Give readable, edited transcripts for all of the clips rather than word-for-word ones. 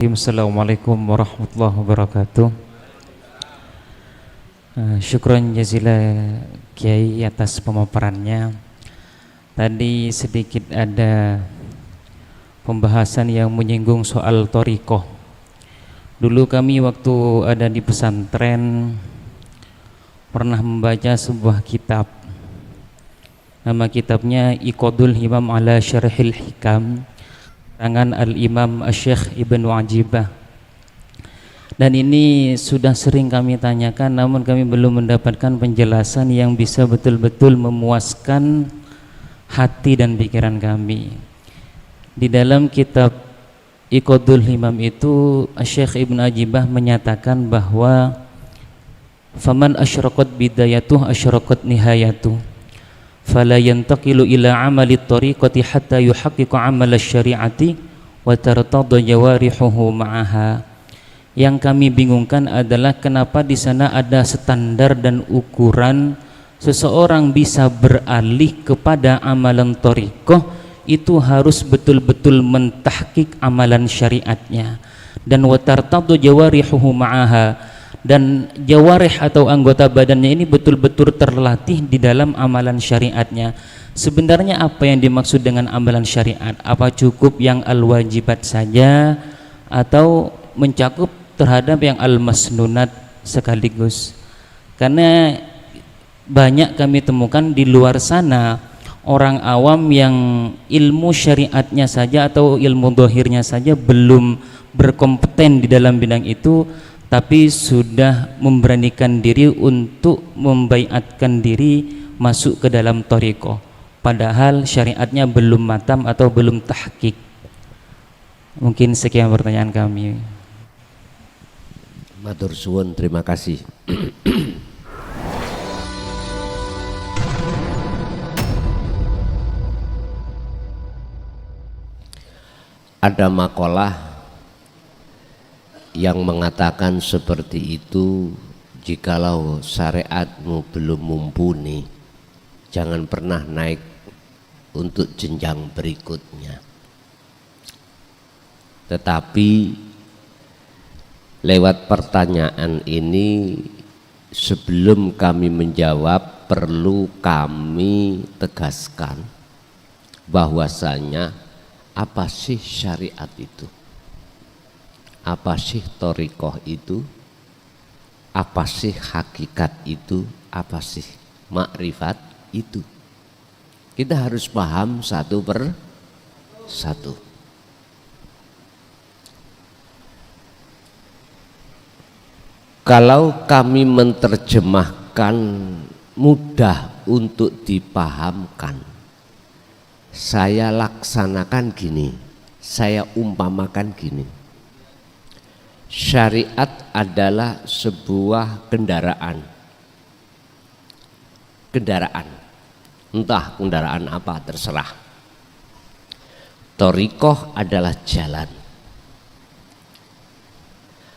Assalamualaikum warahmatullahi wabarakatuh. Syukran jazila Kiai atas pemaparannya. Tadi sedikit ada pembahasan yang menyinggung soal thariqah. Dulu kami waktu ada di pesantren pernah membaca sebuah kitab. Nama kitabnya Iqadul Himam ala Syarhil Hikam, karangan Al-Imam Asy-Syaikh Ibnu Ajibah. Dan ini sudah sering kami tanyakan, namun kami belum mendapatkan penjelasan yang bisa betul-betul memuaskan hati dan pikiran kami. Di dalam kitab Iqadul Himam itu Asy-Syaikh Ibnu Ajibah menyatakan bahwa faman asyraqat bidayatuh asyraqat nihayatuh fala yantaqilu ila amali tariqati hatta yuhaqqiqa amal syari'ati wa tartadha jawarihuhu ma'aha. Yang kami bingungkan adalah kenapa di sana ada standar dan ukuran seseorang bisa beralih kepada amalan thariqah itu harus betul-betul mentahqiq amalan syariatnya, dan wa tartadha jawarihuhu ma'aha, dan jawarih atau anggota badannya ini betul-betul terlatih di dalam amalan syariatnya. Sebenarnya apa yang dimaksud dengan amalan syariat? Apa cukup yang al-wajibat saja atau mencakup terhadap yang al-masnunat sekaligus? Karena banyak kami temukan di luar sana orang awam yang ilmu syariatnya saja atau ilmu dhahirnya saja belum berkompeten di dalam bidang itu, tapi sudah memberanikan diri untuk membaiatkan diri masuk ke dalam thariqah, padahal syariatnya belum matam atau belum tahqiq. Mungkin sekian pertanyaan kami. Matur suwun, terima kasih. Ada makalah yang mengatakan seperti itu, jikalau syariatmu belum mumpuni, jangan pernah naik untuk jenjang berikutnya. Tetapi lewat pertanyaan ini, sebelum kami menjawab, perlu kami tegaskan bahwasanya apa sih syariat itu? Apa sih thariqah itu? Apa sih hakikat itu? Apa sih makrifat itu? Kita harus paham satu per satu. Kalau kami menerjemahkan mudah untuk dipahamkan, saya laksanakan gini, saya umpamakan gini. Syariat adalah sebuah kendaraan, entah kendaraan apa terserah. Thariqah adalah jalan.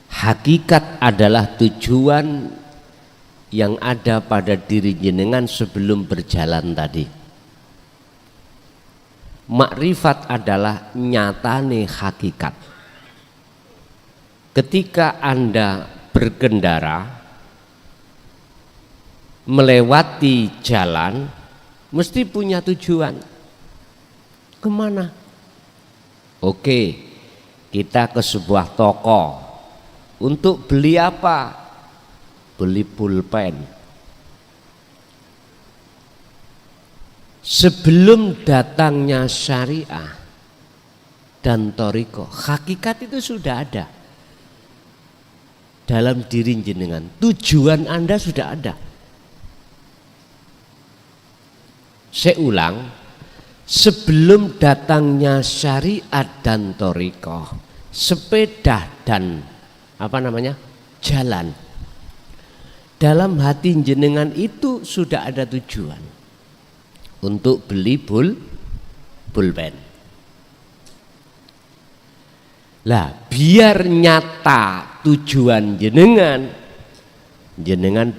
Hakikat adalah tujuan yang ada pada diri jenengan sebelum berjalan tadi. Makrifat adalah nyatane hakikat. Ketika Anda berkendara melewati jalan, mesti punya tujuan. Kemana? Oke, kita ke sebuah toko. Untuk beli apa? Beli pulpen. Sebelum datangnya syariah dan thariqah, hakikat itu sudah ada dalam diri jenengan. Tujuan Anda sudah ada. Saya ulang, sebelum datangnya syariat dan thariqah, sepeda dan jalan, dalam hati jenengan itu sudah ada tujuan untuk beli pulpen. Lah, biar nyata tujuan jenengan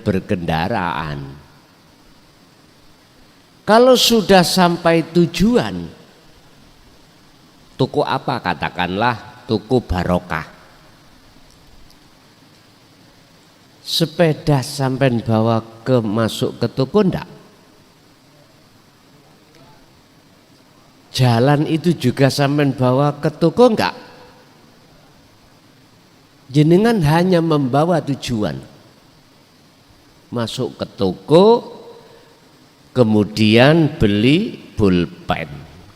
berkendaraan. Kalau sudah sampai tujuan, toko apa? Katakanlah toko barokah. sepeda sampean bawa masuk ke toko ndak? Jalan itu juga sampean bawa ke toko enggak? Jenengan hanya membawa tujuan. Masuk ke toko, kemudian beli pulpen.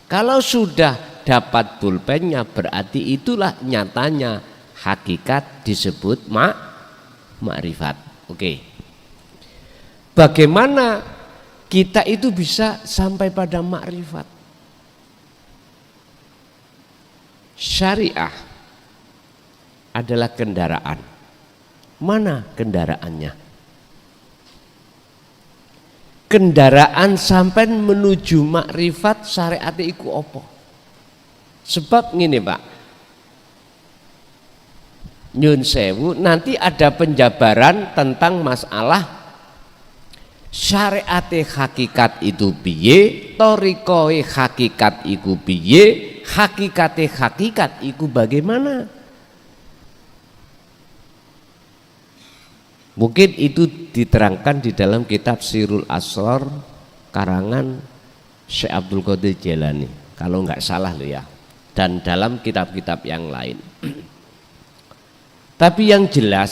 Kalau sudah dapat pulpennya berarti itulah nyatanya hakikat disebut makrifat. Oke. Bagaimana kita itu bisa sampai pada makrifat? Syariah adalah kendaraan. Mana kendaraannya? Kendaraan sampai menuju makrifat syariat iku apa? Sebab ngene Pak, nyun sewu nanti ada penjabaran tentang masalah syariat hakikat itu piye, torikoe hakikat iku piye, hakikate hakikat iku bagaimana. Mungkin itu diterangkan di dalam kitab Sirul Asrar karangan Syekh Abdul Qadir Jailani kalau nggak salah loh ya, dan dalam kitab-kitab yang lain. Tapi yang jelas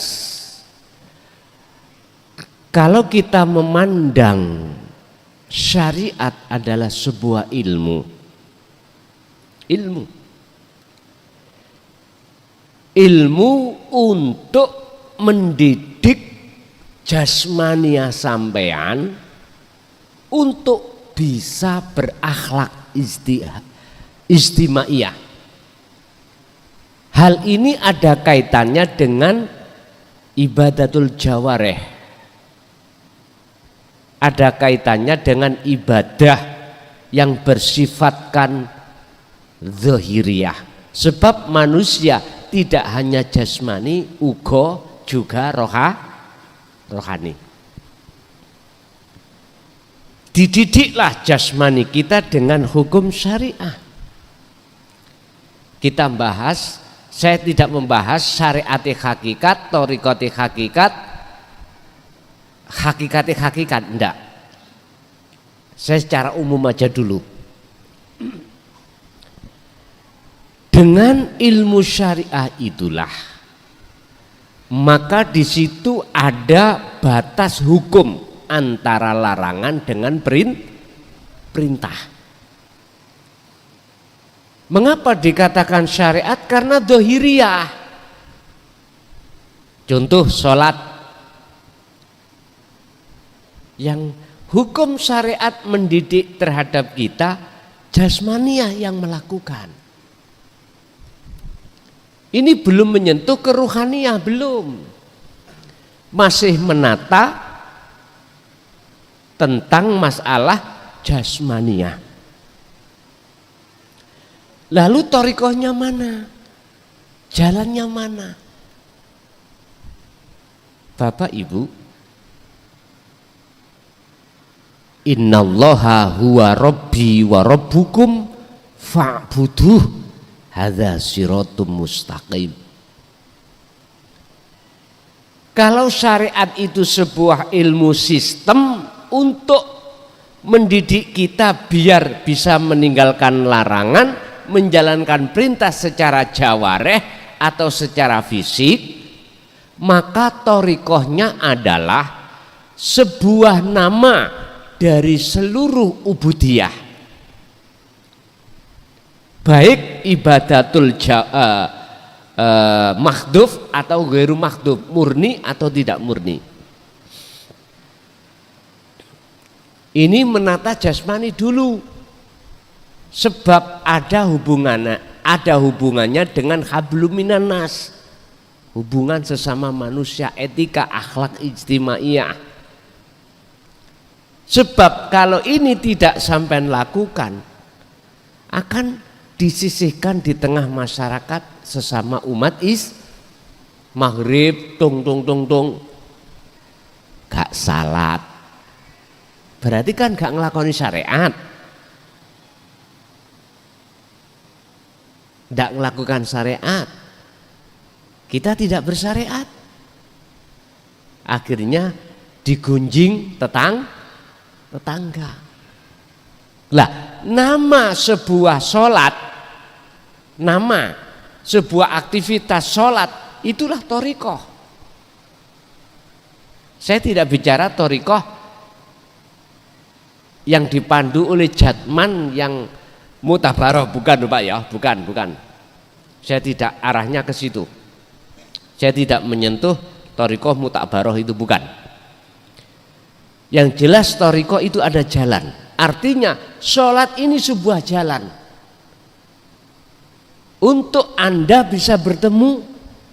kalau kita memandang syariat adalah sebuah ilmu untuk mendidik jasmania sampean untuk bisa berakhlak istimaiyah. Hal ini ada kaitannya dengan ibadatul jawareh, ada kaitannya dengan ibadah yang bersifatkan zahiriyah. Sebab manusia tidak hanya jasmani, uga juga rohani. Dididiklah jasmani kita dengan hukum syariah. Kita bahas, saya tidak membahas syariat hakikat, torikote hakikat, hakikat enggak. Saya secara umum aja dulu. Dengan ilmu syariah itulah, maka di situ ada batas hukum antara larangan dengan perintah. Mengapa dikatakan syariat? Karena dohiriyah. Contoh sholat, yang hukum syariat mendidik terhadap kita, jasmaniah yang melakukan. Ini belum menyentuh keruhaniah, belum. Masih menata tentang masalah jasmaniah. Lalu thariqahnya mana? Jalannya mana? Bapak Ibu, innallaha huwa rabbi wa rabbukum fa'buduh. Hadza siratum mustaqim. Kalau syariat itu sebuah ilmu sistem untuk mendidik kita biar bisa meninggalkan larangan, menjalankan perintah secara jawareh atau secara fisik, maka thariqahnya adalah sebuah nama dari seluruh ubudiyah. Baik ibadatul makhduf atau ghairu makhduf, murni atau tidak murni. Ini menata jasmani dulu, sebab ada hubungannya dengan hablum minan nas, hubungan sesama manusia, etika, akhlak ijtimaiyah. Sebab kalau ini tidak sampai lakukan, akan disisihkan di tengah masyarakat sesama umat maghrib tung gak salat, berarti kan gak ngelakoni syariat, gak melakukan syariat, kita tidak bersyariat. akhirnya digunjing tetangga. Lah, nama sebuah sholat, nama sebuah aktivitas sholat itulah thariqah. Saya tidak bicara thariqah yang dipandu oleh jadman yang mutabaroh, bukan Pak ya, bukan. Saya tidak arahnya ke situ. Saya tidak menyentuh thariqah mutabaroh, itu bukan. Yang jelas thariqah itu ada jalan. Artinya sholat ini sebuah jalan untuk Anda bisa bertemu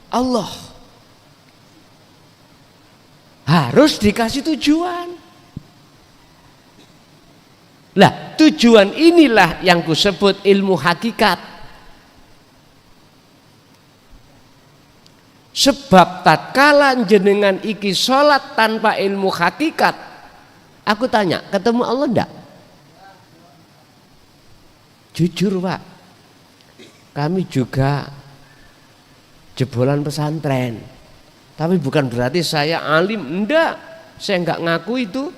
Allah. Harus dikasih tujuan. Lah, tujuan inilah yang kusebut ilmu hakikat. Sebab tatkala jenengan iki sholat tanpa ilmu hakikat, aku tanya, ketemu Allah enggak? Jujur Pak, kami juga jebolan pesantren, tapi bukan berarti saya alim, enggak. Saya enggak ngaku itu.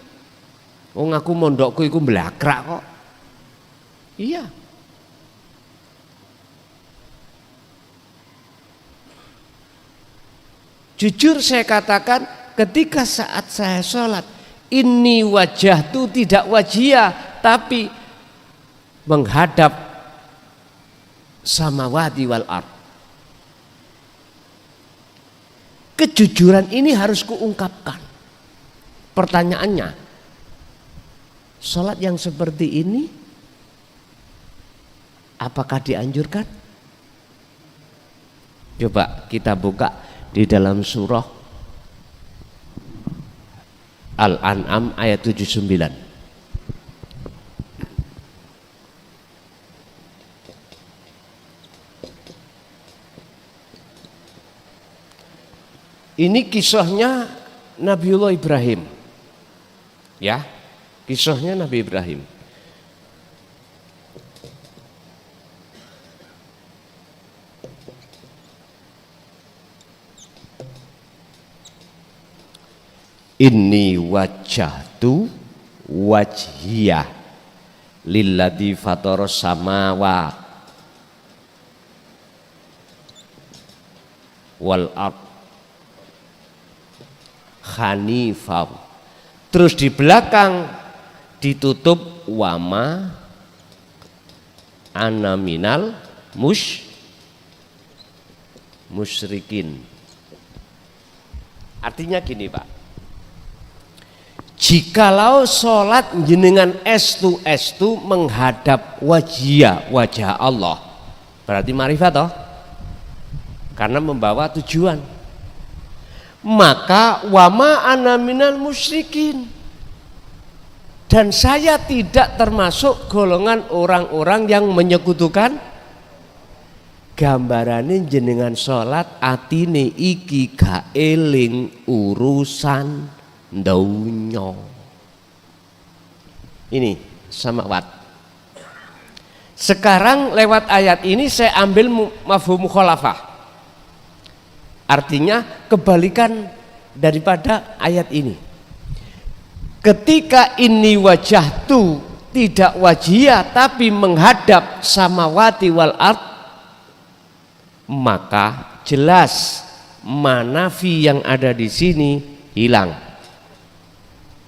Oh, ngaku mondokku itu belakrak kok. Iya. Jujur saya katakan, ketika saat saya sholat, ini wajah itu tidak wajiyah, tapi menghadap samawati wal ard. Kejujuran ini harus kuungkapkan. Pertanyaannya, sholat yang seperti ini apakah dianjurkan? Coba kita buka di dalam surah Al-An'am ayat 79. Ini kisahnya Nabiullah Ibrahim. Ya, kisahnya Nabi Ibrahim. Inni wajjahtu wajhiyah lilladzi fataras samawat wal ard hanifah. Terus di belakang ditutup wama ana minal musyrikin. Artinya gini Pak, jikalau sholat jenengan estu menghadap wajah Allah, berarti marifat toh, karena membawa tujuan. Maka wama ana minal musyrikin, dan saya tidak termasuk golongan orang-orang yang menyekutukan. Gambarane jenengan sholat atine iki gak eling urusan donya. Ini samawat. Sekarang lewat ayat ini saya ambil mafhum mukhalafah. Artinya kebalikan daripada ayat ini. Ketika ini wajah tu tidak wajiyah tapi menghadap samawati wal ard, maka jelas manafi yang ada di sini hilang.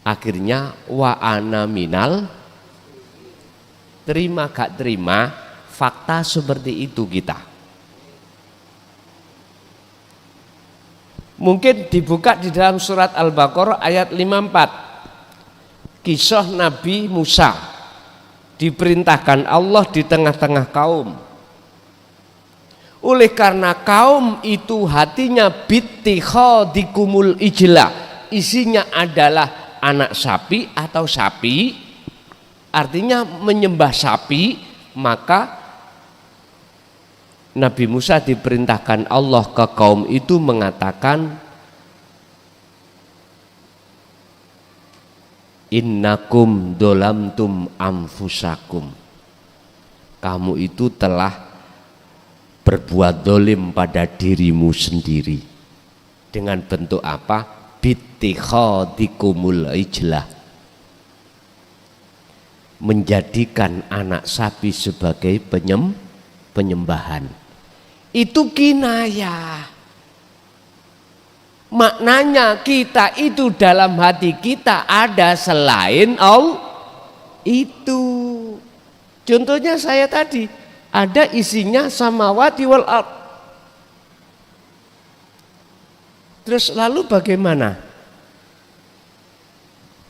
Akhirnya wa ana minal, terima gak terima, fakta seperti itu kita. Mungkin dibuka di dalam surat Al-Baqarah ayat 54. Kisah Nabi Musa diperintahkan Allah di tengah-tengah kaum. Oleh karena kaum itu hatinya bittikhadikumul ijla, isinya adalah anak sapi atau sapi, artinya menyembah sapi, maka Nabi Musa diperintahkan Allah ke kaum itu mengatakan, innakum dolamtum anfusakum, kamu itu telah berbuat dolim pada dirimu sendiri. Dengan bentuk apa? bittikhadikumul ijlah, menjadikan anak sapi sebagai penyembahan. Itu kinayah. Maknanya kita itu dalam hati kita ada selain Allah itu. Contohnya saya tadi ada isinya samawati wal ard. Terus lalu bagaimana?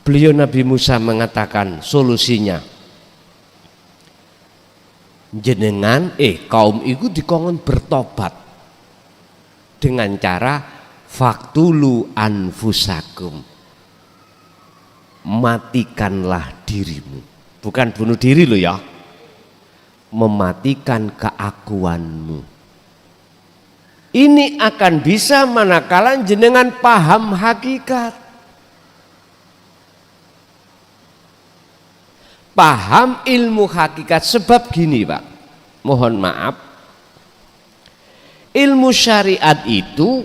Beliau Nabi Musa mengatakan solusinya. Jenengan kaum itu dikongkon bertobat dengan cara faktulu anfusakum, matikanlah dirimu. Bukan bunuh diri lo ya, mematikan keakuanmu. Ini akan bisa manakala jenengan paham hakikat, paham ilmu hakikat. Sebab gini Pak, mohon maaf, ilmu syariat itu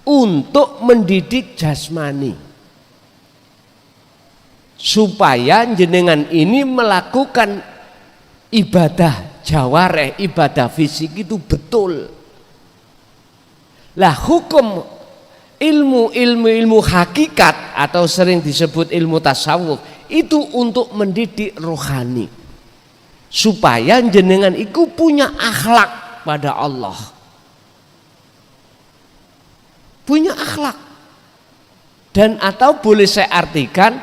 untuk mendidik jasmani supaya jenengan ini melakukan ibadah jawareh, ibadah fisik itu betul. Lah hukum ilmu hakikat atau sering disebut ilmu tasawuf itu untuk mendidik rohani supaya jenengan itu punya akhlak pada Allah, punya akhlak. Dan atau boleh saya artikan,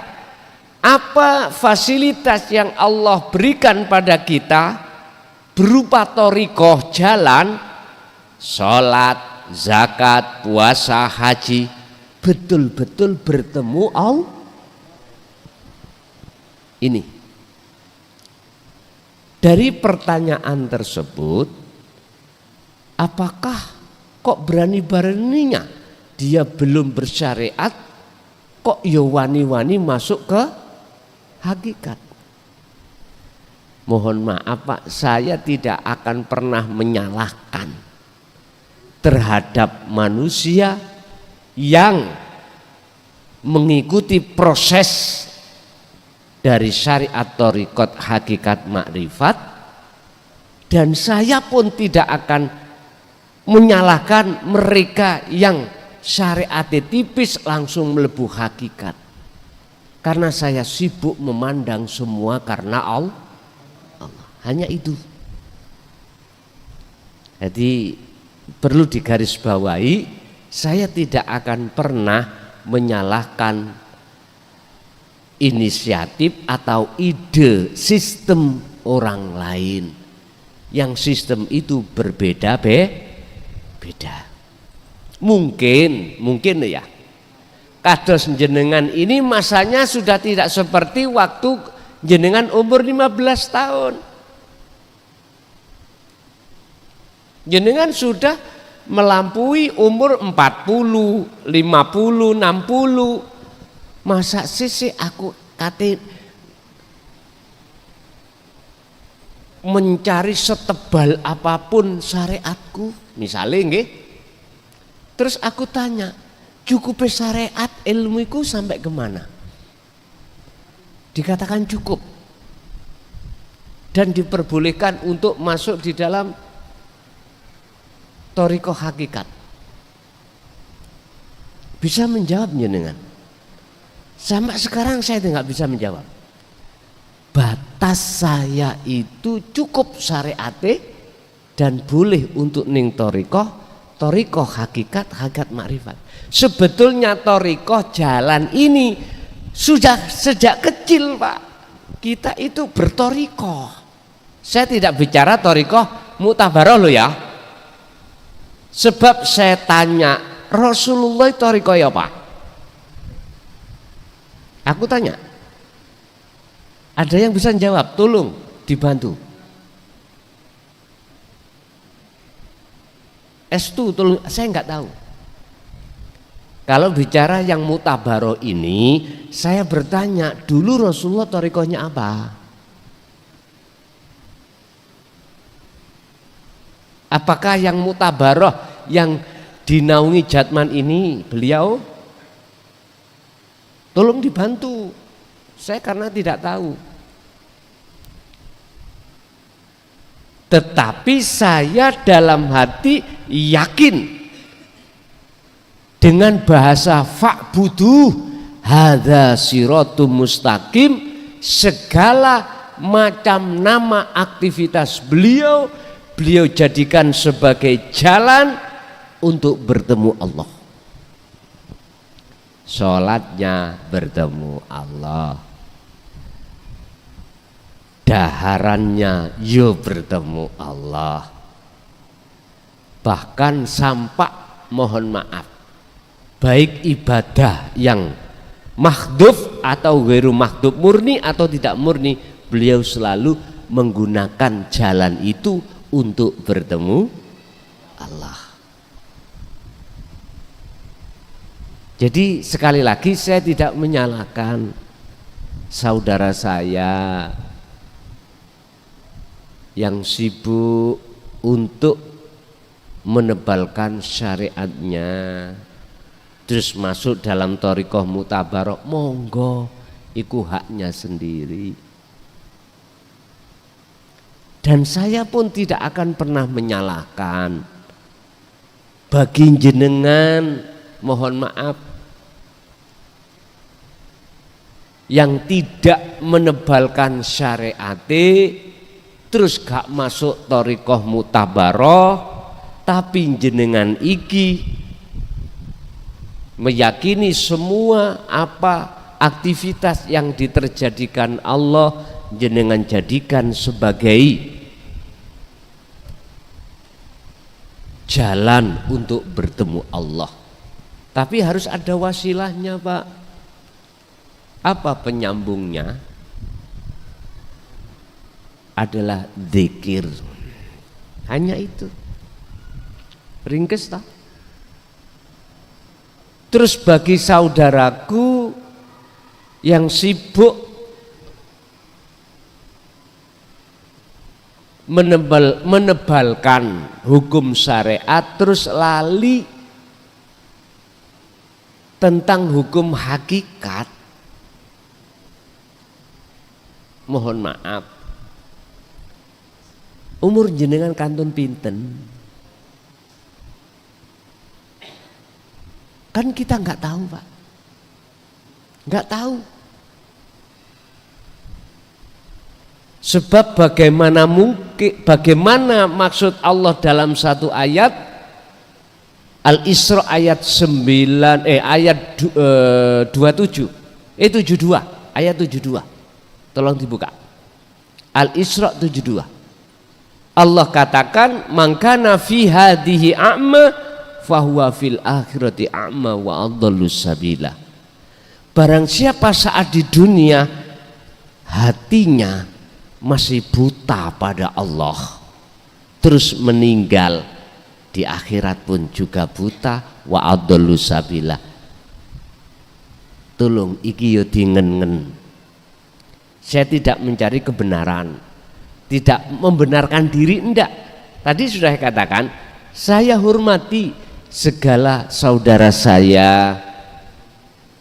apa fasilitas yang Allah berikan pada kita berupa thariqah, jalan, sholat, zakat, puasa, haji, betul-betul bertemu Allah. Ini dari pertanyaan tersebut, apakah kok berani-beraninya dia belum bersyariat kok ya wani-wani masuk ke hakikat? Mohon maaf Pak, saya tidak akan pernah menyalahkan terhadap manusia yang mengikuti proses dari syariat thariqat hakikat makrifat, dan saya pun tidak akan menyalahkan mereka yang syariatnya tipis langsung melebu hakikat, karena saya sibuk memandang semua karena Allah. Hanya itu. Jadi perlu digarisbawahi, saya tidak akan pernah menyalahkan inisiatif atau ide sistem orang lain yang sistem itu berbeda-beda. Mungkin ya, kados jenengan ini masanya sudah tidak seperti waktu jenengan umur 15 tahun. Jenengan sudah melampaui umur 40, 50, 60. Masa sih aku kate mencari setebal apapun syariatku, misalnya nggih. Terus aku tanya, cukup syariat ilmuku sampai kemana? Dikatakan cukup dan diperbolehkan untuk masuk di dalam thariqah hakikat. Bisa menjawab jenengan? Sampai sekarang saya tidak bisa menjawab. Batas saya itu cukup syariate dan boleh untuk ning thariqah hakikat makrifat. Sebetulnya thariqah jalan ini sudah sejak kecil Pak. Kita itu berthariqah. Saya tidak bicara thariqah mutabaroh loh ya. Sebab saya tanya, Rasulullah thariqah ya Pak? Aku tanya. Ada yang bisa jawab? Tolong dibantu. S2 tolong, saya nggak tahu. Kalau bicara yang mutabaroh ini, saya bertanya, dulu Rasulullah thariqahnya apa? Apakah yang mutabaroh yang dinaungi Jatman ini beliau Tolong dibantu. Saya karena tidak tahu. Tetapi saya dalam hati yakin dengan bahasa fa'budu hadza siratum mustaqim, segala macam nama aktivitas beliau jadikan sebagai jalan untuk bertemu Allah. Sholatnya bertemu Allah, daharannya yo bertemu Allah, bahkan sampak mohon maaf, baik ibadah yang mahdhuf atau ghairu mahdhuf, murni atau tidak murni, beliau selalu menggunakan jalan itu untuk bertemu Allah. Jadi sekali lagi saya tidak menyalahkan saudara saya yang sibuk untuk menebalkan syariatnya, terus masuk dalam thariqah mutabarok, monggo, iku haknya sendiri. Dan saya pun tidak akan pernah menyalahkan. Bagi jenengan, mohon maaf, yang tidak menebalkan syariat terus gak masuk thariqah mutabaroh, tapi jenengan iki meyakini semua apa aktivitas yang diterjadikan Allah jenengan jadikan sebagai jalan untuk bertemu Allah. Tapi harus ada wasilahnya, Pak. Apa penyambungnya? Adalah zikir. Hanya itu. Ringkes tak? Terus bagi saudaraku yang sibuk menebalkan hukum syariat terus lali tentang hukum hakikat, mohon maaf, umur jenengan kantun pinten? Kan kita nggak tahu, Pak, nggak tahu. Sebab bagaimana maksud Allah dalam satu ayat Al-Isra ayat 9 ayat 27 72 ayat 72, tolong dibuka. Al-Isra 72. Allah katakan mangkana fi hadhihi a'ma fahuwa fil akhirati a'ma wa adallus sabila. Barang siapa saat di dunia hatinya masih buta pada Allah, terus meninggal di akhirat pun juga buta, wa adallus sabila. Tolong iki yo dingen-ngen. Saya tidak mencari kebenaran, tidak membenarkan diri, enggak. Tadi sudah saya katakan, saya hormati segala saudara saya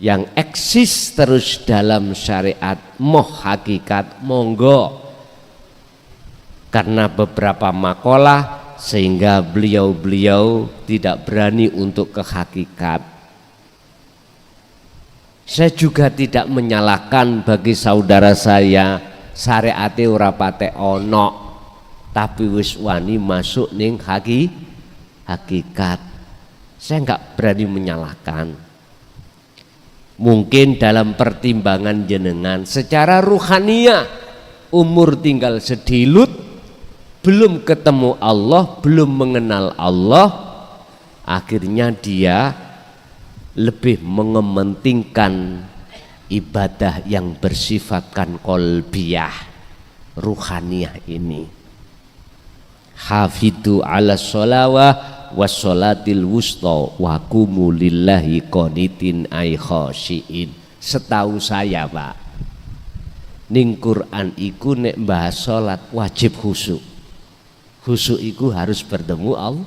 yang eksis terus dalam syariat, moh hakikat, monggo. Karena beberapa makalah sehingga beliau tidak berani untuk ke hakikat. Saya juga tidak menyalahkan bagi saudara saya syariate ora patek ono tapi wis wani masuk ning hakikat. Saya enggak berani menyalahkan. Mungkin dalam pertimbangan jenengan secara ruhaniyah umur tinggal sedilut, belum ketemu Allah, belum mengenal Allah, akhirnya dia lebih mengementingkan ibadah yang bersifatkan kolbiyah, ruhaniyah ini. Hafidhu ala sholawah wassolatil wusta wa qumu lillahi qanitin ay khosyiin. Setahu saya, Pak, ning Quran iku nek bahas sholat wajib khusyuk. Khusyuk iku harus bertemu Allah.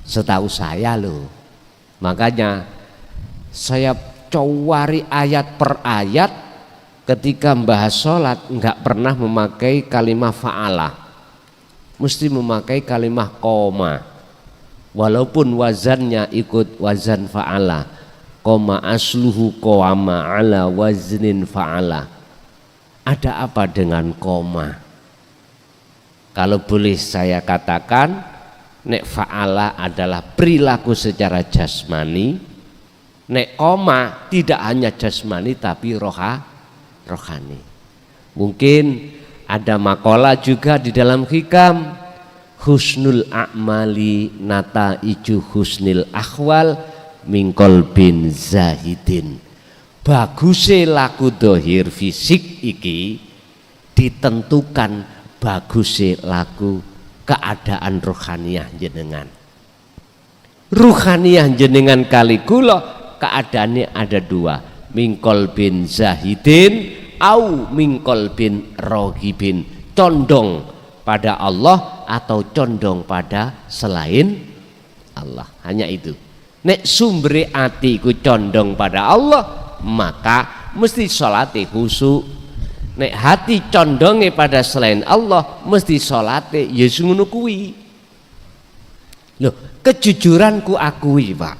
Setahu saya loh. Makanya Saya cowari ayat per ayat, ketika membahas sholat nggak pernah memakai kalimah fa'ala, mesti memakai kalimah koma, walaupun wazannya ikut wazan fa'ala. Koma asluhu qawama ala waznin fa'ala. Ada apa dengan koma? Kalau boleh saya katakan, nek fa'ala adalah perilaku secara jasmani, nek koma tidak hanya jasmani tapi rohani. Mungkin ada makalah juga di dalam hikam, husnul a'mali nataiju husnil akhwal mingkol bin zahidin. Baguse laku dohir fisik iki ditentukan baguse laku keadaan rohaniyah jenengan. Rohaniyah jenengan kali kula keadaannya ada dua, mingkol bin zahidin au mingkol bin rohibin, condong pada Allah atau condong pada selain Allah. Hanya itu. Nek sumbere ati ku condong pada Allah, maka mesti sholate khusyuk. Nek hati condonge pada selain Allah, mesti sholate ya ngono kuwi. Loh, kejujuran ku akui, Pak.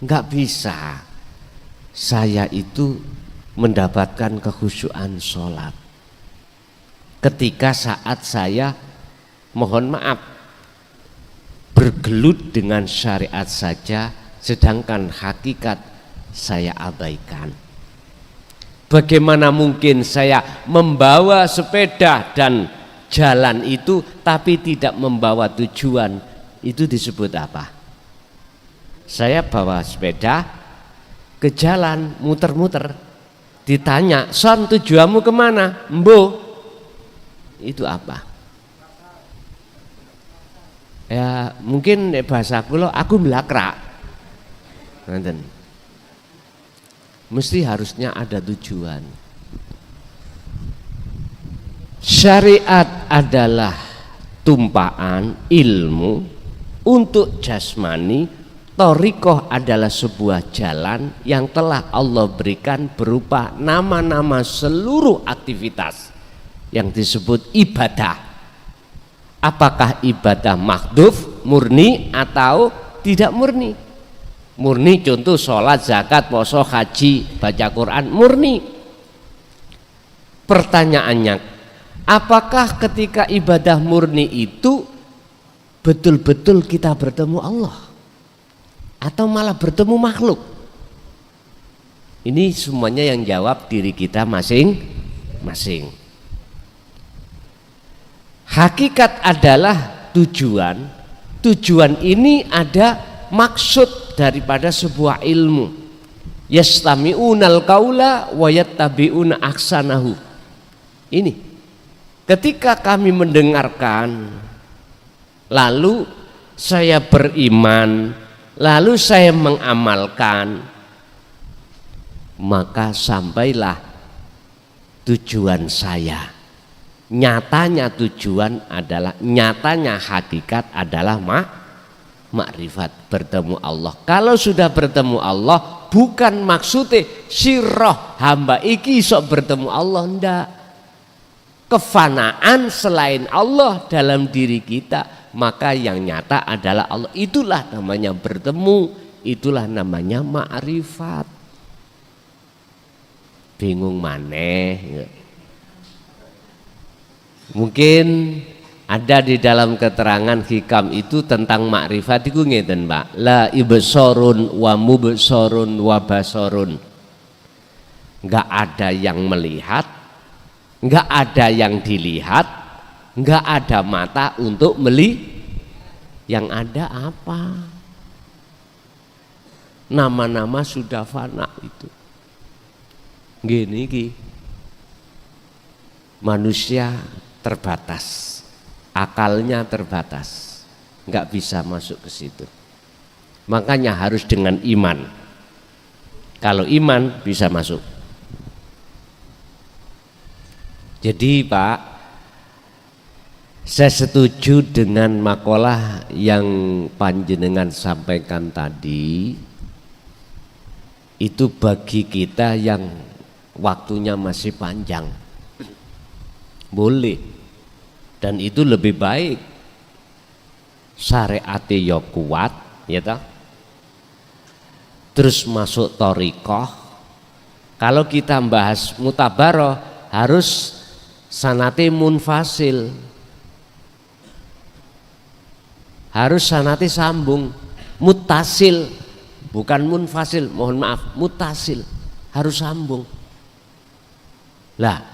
Enggak bisa saya itu mendapatkan kekhusyuan sholat ketika saat saya, mohon maaf, bergelut dengan syariat saja, sedangkan hakikat saya abaikan. Bagaimana mungkin saya membawa sepeda dan jalan itu tapi tidak membawa tujuan? Itu disebut apa? Saya bawa sepeda ke jalan muter-muter, ditanya, "Son, tujuanmu kemana?" "Mbo." Itu apa? Ya mungkin bahasa kula, aku melakrak. Nanten. Mesti harusnya ada tujuan. Syariat adalah tumpaan ilmu untuk jasmani. Thariqah adalah sebuah jalan yang telah Allah berikan berupa nama-nama seluruh aktivitas yang disebut ibadah. Apakah ibadah mahdhuf, murni atau tidak murni? Murni contoh sholat, zakat, puasa, haji, baca Quran, murni. Pertanyaannya, apakah ketika ibadah murni itu betul-betul kita bertemu Allah atau malah bertemu makhluk? Ini semuanya yang jawab diri kita masing-masing. Hakikat adalah tujuan. Tujuan ini ada maksud daripada sebuah ilmu. Yastami'unal qaula wa yattabi'una ahsanahu. Ini ketika kami mendengarkan, lalu saya beriman, lalu saya mengamalkan, maka sampailah tujuan saya. Nyatanya tujuan adalah, nyatanya hakikat adalah makrifat, bertemu Allah. Kalau sudah bertemu Allah, bukan maksudnya sirah hamba iki sok bertemu Allah, ndak. Kefanaan selain Allah dalam diri kita, maka yang nyata adalah Allah. Itulah namanya bertemu, itulah namanya makrifat. Bingung maneh. Mungkin ada di dalam keterangan hikam itu tentang makrifat itu ngeten, Pak. La ibsorun wa mubsorun wa basorun. Enggak ada yang melihat, enggak ada yang dilihat, enggak ada mata untuk yang ada apa? Nama-nama sudah fana itu. Gini ki. Manusia terbatas, akalnya terbatas, nggak bisa masuk ke situ. Makanya harus dengan iman. Kalau iman bisa masuk. Jadi Pak, saya setuju dengan makalah yang panjenengan sampaikan tadi. itu bagi kita yang waktunya masih panjang boleh, dan itu lebih baik. Syariate ya kuat ya toh, terus masuk thariqah. Kalau kita bahas mutabaroh harus sanate munfasil, harus sanate sambung. Mutasil bukan munfasil, mohon maaf, mutasil harus sambung. Lah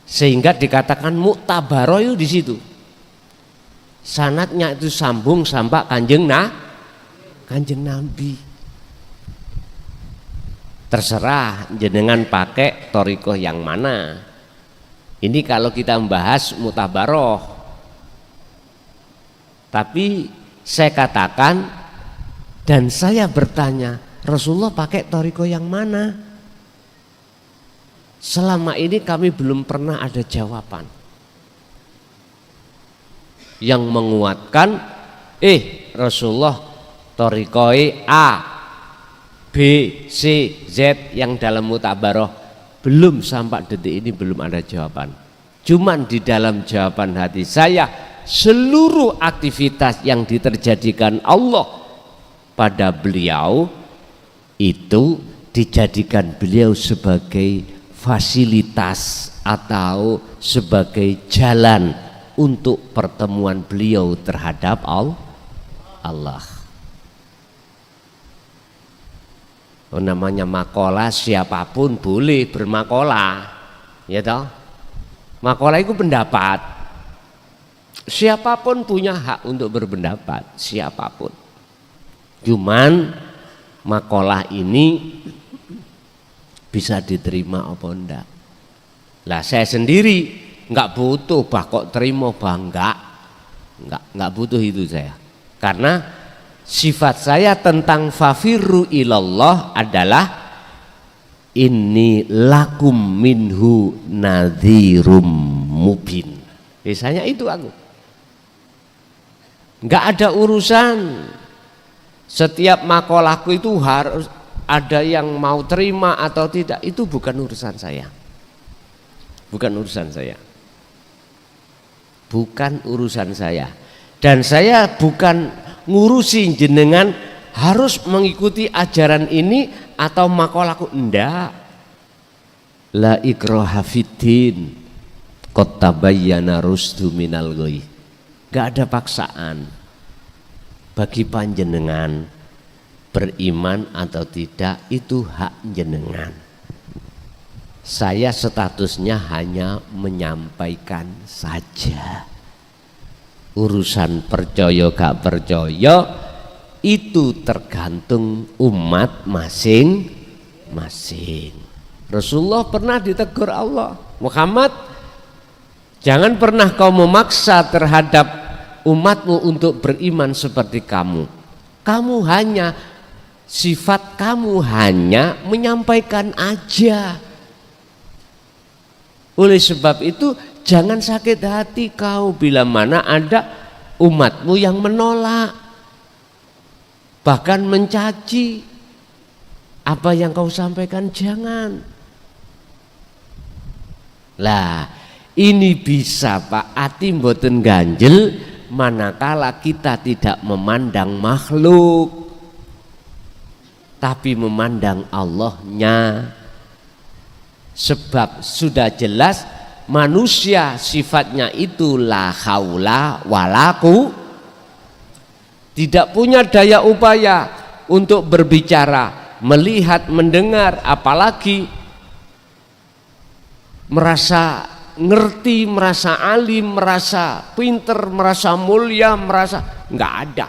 sehingga dikatakan muktabaroh itu di situ sanatnya itu sambung sampai kanjeng Nabi. Terserah jenengan pakai thariqah yang mana. Ini kalau kita membahas mutabaroh. Tapi saya katakan dan saya bertanya, Rasulullah pakai thariqah yang mana? Selama ini kami belum pernah ada jawaban yang menguatkan Rasulullah thariqah A, B, C, Z yang dalam mutabaroh. Belum sampai detik ini belum ada jawaban. Cuman di dalam jawaban hati saya, seluruh aktivitas yang diterjadikan Allah pada beliau itu dijadikan beliau sebagai fasilitas atau sebagai jalan untuk pertemuan beliau terhadap Allah. Namanya makalah, siapapun boleh bermakalah, ya toh. Makalah itu pendapat. Siapapun punya hak untuk berpendapat, siapapun. Cuman makalah ini bisa diterima apa enggak. Lah saya sendiri enggak butuh bah kok terima bah enggak butuh itu saya. Karena sifat saya tentang fafirru ilallah adalah inni lakum minhu nadhirum mubin. Biasanya itu aku. Enggak ada urusan. Setiap makalahku itu harus ada yang mau terima atau tidak, itu bukan urusan saya. Bukan urusan saya. Bukan urusan saya. Dan saya bukan ngurusin jenengan harus mengikuti ajaran ini atau makalahku, enggak. La ikraha fiddin qad tabayyana rusdu minal ghayy. Enggak ada paksaan bagi panjenengan beriman atau tidak, itu hak jenengan. Saya statusnya hanya menyampaikan saja. Urusan percaya gak percaya itu tergantung umat masing-masing. Rasulullah pernah ditegur Allah, Muhammad, jangan pernah kau memaksa terhadap umatmu untuk beriman seperti kamu. Kamu hanya, sifat kamu hanya menyampaikan aja. Oleh sebab itu jangan sakit hati kau bila mana ada umatmu yang menolak, bahkan mencaci apa yang kau sampaikan, jangan. Lah ini bisa Pak, ati mboten ganjel manakala kita tidak memandang makhluk tapi memandang Allahnya. Sebab sudah jelas manusia sifatnya itu la haula walaku, tidak punya daya upaya untuk berbicara, melihat, mendengar, apalagi merasa ngerti, merasa alim, merasa pinter, merasa mulia, merasa nggak ada.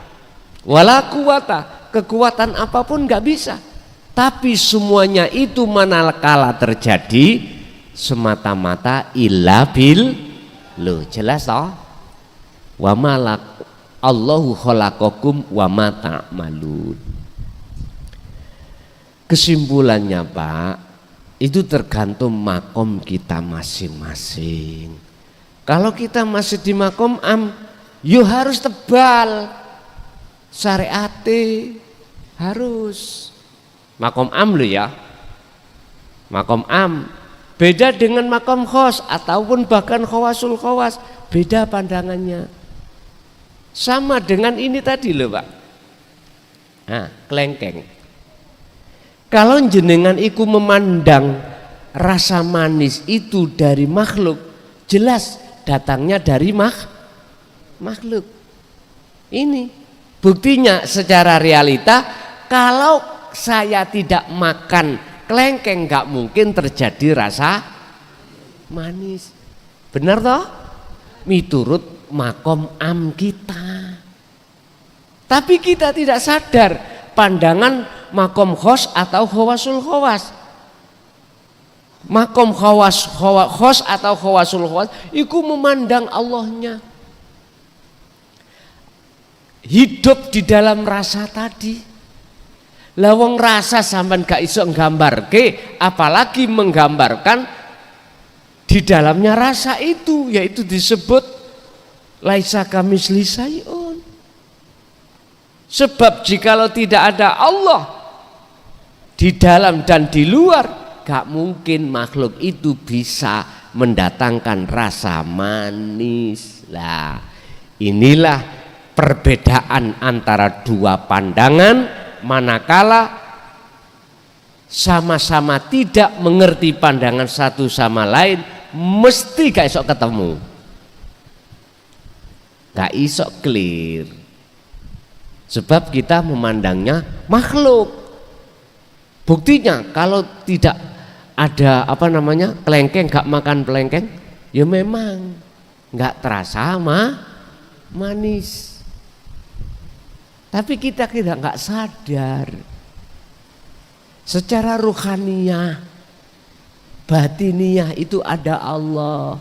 Walaku wata, kekuatan apapun nggak bisa. Tapi semuanya itu manakala terjadi semata-mata illa bil, loh jelas toh, wa malak Allahu khalaqakum wa ma ta'malun. Kesimpulannya Pak, itu tergantung makom kita masing-masing. Kalau kita masih di makom yo harus tebal syariate, harus. Makom am lo ya. Makom am beda dengan makom khos ataupun bahkan khawasul khawas, beda pandangannya. Sama dengan ini tadi loh Pak. Nah, kelengkeng. Kalau jenengan iku memandang rasa manis itu dari makhluk, jelas datangnya dari makhluk. Ini buktinya secara realita, kalau saya tidak makan kelengkeng gak mungkin terjadi rasa manis. Benar toh? Miturut makom am kita. Tapi kita tidak sadar pandangan makom khos atau khawasul khawas. Makom khos atau khawasul khawas itu memandang Allahnya. Hidup di dalam rasa tadi. Lawang rasa sampean gak iso nggambarke, apalagi menggambarkan di dalamnya rasa itu, yaitu disebut laisa kamisli syai'un. Sebab jikalau tidak ada Allah di dalam dan di luar, gak mungkin makhluk itu bisa mendatangkan rasa manis. Lah, inilah perbedaan antara dua pandangan, manakala sama-sama tidak mengerti pandangan satu sama lain, mesti gak iso ketemu, gak iso clear. Sebab kita memandangnya makhluk. Buktinya kalau tidak ada kelengkeng, gak makan kelengkeng, ya memang gak terasa manis. Tapi kita gak sadar secara ruhaniyah, batiniyah itu ada Allah.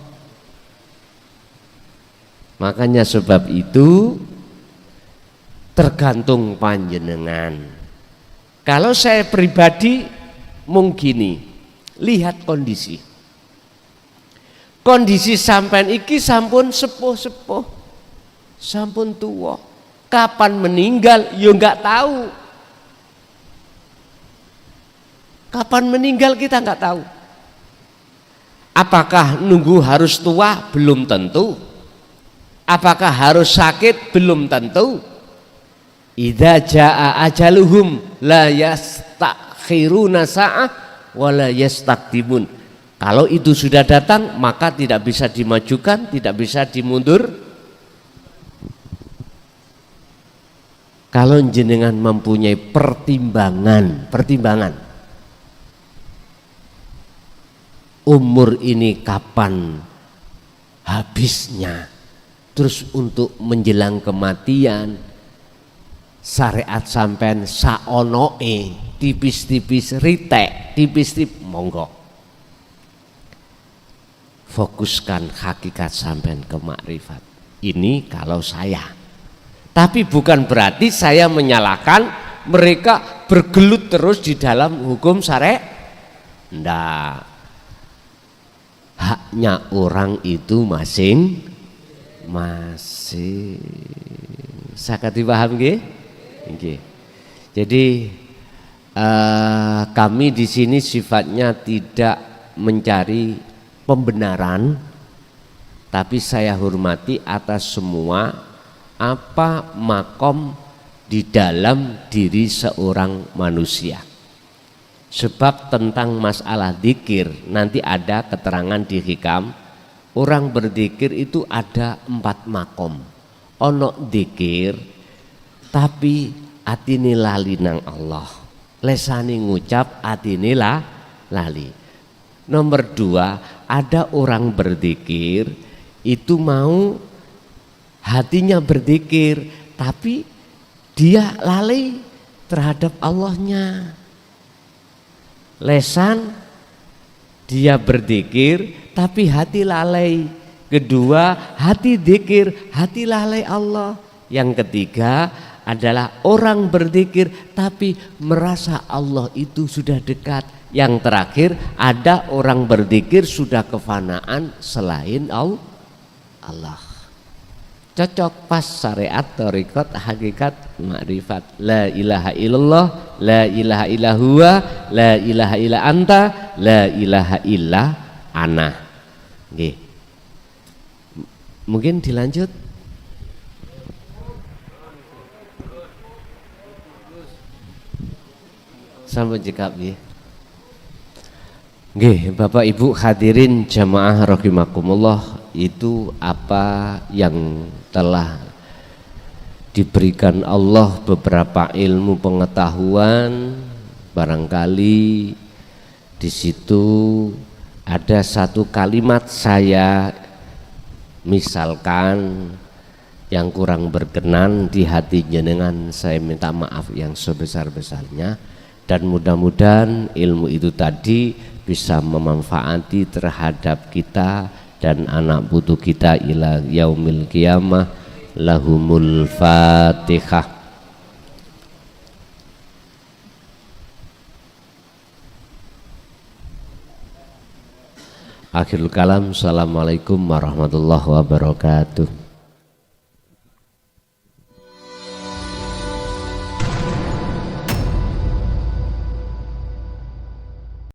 Makanya sebab itu tergantung panjenengan. Kalau saya pribadi mungkin lihat kondisi sampean iki sampun sepuh-sepuh, sampun tua. Kapan meninggal ya nggak tahu. Kapan meninggal kita nggak tahu. Apakah nunggu harus tua? Belum tentu. Apakah harus sakit? Belum tentu. Idza jaa ajaluhum la yastakhiruna sa'ah wa la yastaqdimun. Kalau itu sudah datang maka tidak bisa dimajukan, tidak bisa dimundur. Kalau jenengan mempunyai pertimbangan umur ini kapan habisnya, terus untuk menjelang kematian syariat sampean saonoe, tipis-tipis ritek, tipis-tipis, monggo fokuskan hakikat sampean ke makrifat. Ini kalau saya. Tapi bukan berarti saya menyalahkan mereka bergelut terus di dalam hukum syariat. Ndak. Haknya orang itu masing-masing. Sakit dipaham nggih? Nggih. Jadi kami di sini sifatnya tidak mencari pembenaran, tapi saya hormati atas semua apa makom di dalam diri seorang manusia. Sebab tentang masalah dzikir nanti ada keterangan di hikam. Orang berzikir itu ada 4 makom. Ono dzikir tapi atine lali nang Allah, lesane ngucap atine lali. Nomor 2, ada orang berzikir itu mau hatinya berzikir tapi dia lalai terhadap Allahnya. Lesan dia berzikir tapi hati lalai. Kedua, hati zikir, hati lalai Allah. Yang ketiga adalah orang berzikir tapi merasa Allah itu sudah dekat. Yang terakhir ada orang berzikir sudah kefanaan selain Allah. cocok pas syariat thariqat hakikat makrifat. La ilaha illallah, la ilaha illa huwa, la ilaha illa anta, la ilaha illa ana. Nggih. Mungkin dilanjut. Sampun jekap nggih. Nggih, Bapak Ibu hadirin jamaah rahimakumullah, itu apa yang telah diberikan Allah beberapa ilmu pengetahuan. Barangkali di situ ada satu kalimat saya misalkan yang kurang berkenan di hati jenengan, saya minta maaf yang sebesar-besarnya, dan mudah-mudahan ilmu itu tadi bisa memanfaati terhadap kita dan anak putu kita ila yaumil qiyamah. Lahumul Fatihah. Akhirul kalam. Assalamualaikum warahmatullahi wabarakatuh.